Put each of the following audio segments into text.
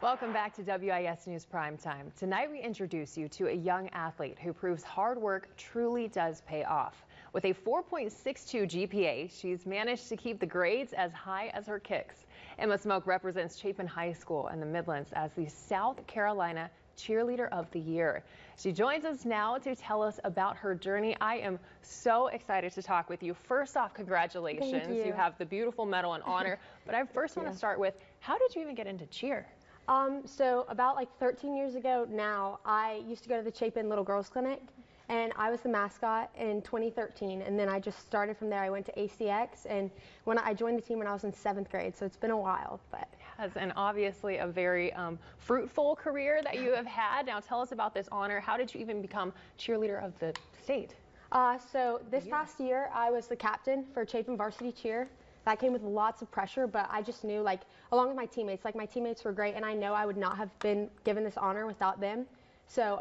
Welcome back to WIS News Primetime. Tonight we introduce you to a young athlete who proves hard work truly does pay off. With a 4.62 GPA, she's managed to keep the grades as high as her kicks. Emma Smoak represents Chapin High School in the Midlands as the South Carolina Cheerleader of the Year. She joins us now to tell us about her journey. I am so excited to talk with you. First off, congratulations. Thank you. You have the beautiful medal and honor. But I first want to start with, how did you even get into cheer? So about like 13 years ago now, I used to go to the Chapin Little Girls Clinic, and I was the mascot in 2013. And then I just started from there. I went to ACX, and when I joined the team when I was in 7th grade, so it's been a while. But yes, and obviously a very fruitful career that you have had. Now tell us about this honor. How did you even become cheerleader of the state? So this past year, I was the captain for Chapin varsity cheer. That came with lots of pressure, but I just knew, like, along with my teammates, my teammates were great, and I know I would not have been given this honor without them. So,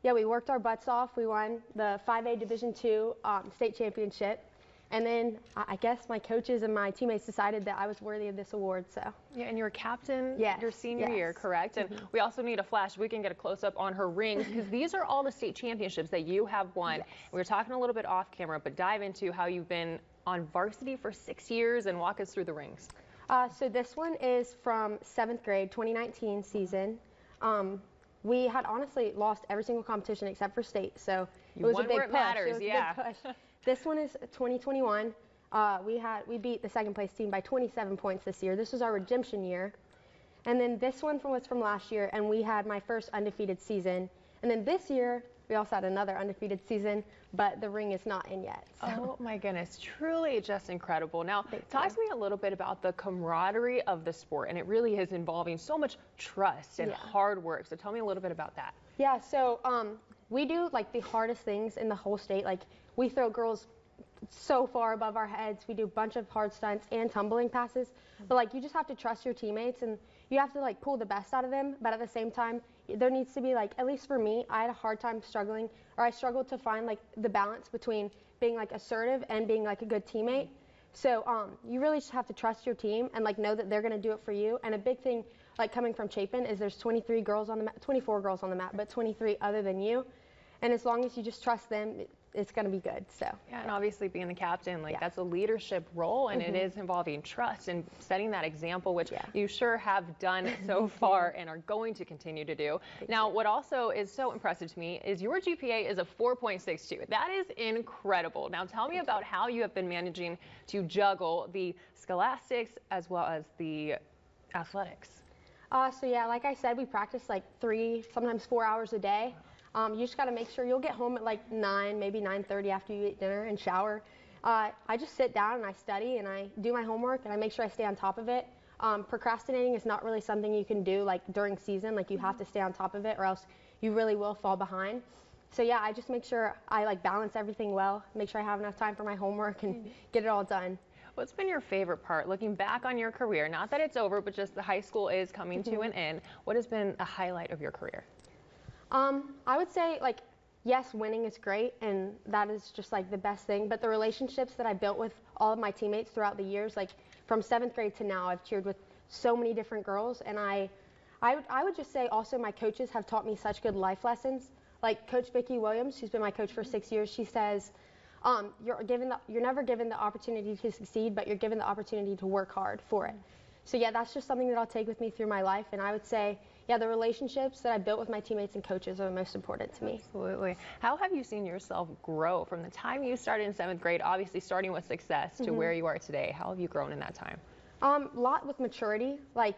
yeah, we worked our butts off. We won the 5A Division II state championship, and then I guess my coaches and my teammates decided that I was worthy of this award. So yeah, and you were captain your senior yes. year, correct? And we also need a flash. We can get a close-up on her rings because these are all the state championships that you have won. Yes. We were talking a little bit off camera, but dive into how you've been on varsity for 6 years and walk us through the rings. So this one is from 7th grade, 2019 season. We had honestly lost every single competition except for state, so it was a big push. Matters, yeah. Big push. This one is 2021. We beat the second place team by 27 points this year. This was our redemption year. And then this one was from last year, and we had my first undefeated season. And then this year, we also had another undefeated season, but the ring is not in yet. So. Oh my goodness, truly just incredible. Now, talk to me a little bit about the camaraderie of the sport, and it really is involving so much trust and hard work. So tell me a little bit about that. Yeah, so we do like the hardest things in the whole state. Like, we throw girls so far above our heads. We do a bunch of hard stunts and tumbling passes, but like, you just have to trust your teammates, and you have to like pull the best out of them. But at the same time, there needs to be, like, at least for me, I had a hard time struggling, or I struggled to find like the balance between being like assertive and being like a good teammate. So you really just have to trust your team and like know that they're going to do it for you. And a big thing, like, coming from Chapin is there's 23 girls on the mat, 24 girls on the mat, but 23 other than you. And as long as you just trust them, it's going to be good. So yeah, and obviously being the captain, like, that's a leadership role, and it is involving trust and setting that example, which you sure have done so far and are going to continue to do. Now, what also is so impressive to me is your GPA is a 4.62. That is incredible. Now, tell me about how you have been managing to juggle the scholastics as well as the athletics. So yeah, like I said, we practice like 3, sometimes 4 hours a day. You just got to make sure you'll get home at like 9, maybe 9:30 after you eat dinner and shower. I just sit down and I study and I do my homework and I make sure I stay on top of it. Procrastinating is not really something you can do like during season. Like, you have to stay on top of it or else you really will fall behind. So yeah, I just make sure I like balance everything well, make sure I have enough time for my homework and get it all done. What's been your favorite part, looking back on your career? Not that it's over, but just the high school is coming to an end. What has been a highlight of your career? I would say, like, yes, winning is great, and that is just like the best thing. But the relationships that I built with all of my teammates throughout the years, like from 7th grade to now, I've cheered with so many different girls. And I would just say also my coaches have taught me such good life lessons. Like Coach Vicki Williams, who's been my coach for 6 years, she says, you're never given the opportunity to succeed, but you're given the opportunity to work hard for it. So yeah, that's just something that I'll take with me through my life. And I would say, yeah, the relationships that I built with my teammates and coaches are the most important to me. Absolutely. How have you seen yourself grow from the time you started in 7th grade, obviously starting with success, to where you are today? How have you grown in that time? A lot with maturity. Like,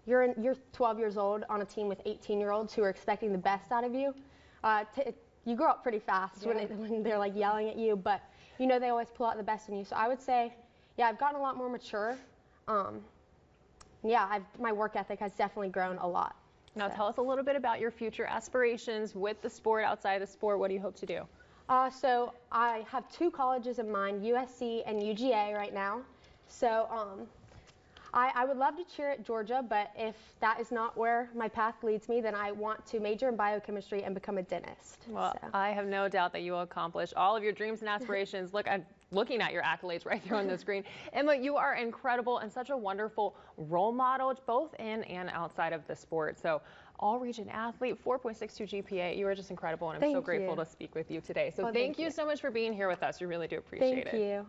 you're 12 years old on a team with 18-year-olds who are expecting the best out of you. You grow up pretty fast when they're like yelling at you, but you know they always pull out the best in you. So I would say, yeah, I've gotten a lot more mature. Yeah, my work ethic has definitely grown a lot. Now tell us a little bit about your future aspirations with the sport, outside the sport. What do you hope to do? So I have 2 colleges in mind, USC and UGA right now. So I would love to cheer at Georgia, but if that is not where my path leads me, then I want to major in biochemistry and become a dentist. Well, I have no doubt that you will accomplish all of your dreams and aspirations. Look, I'm looking at your accolades right there on the screen. Emma, you are incredible and such a wonderful role model, both in and outside of the sport. So, all-region athlete, 4.62 GPA. You are just incredible, and I'm so grateful to speak with you today. So, thank you so much for being here with us. We really do appreciate it. Thank you.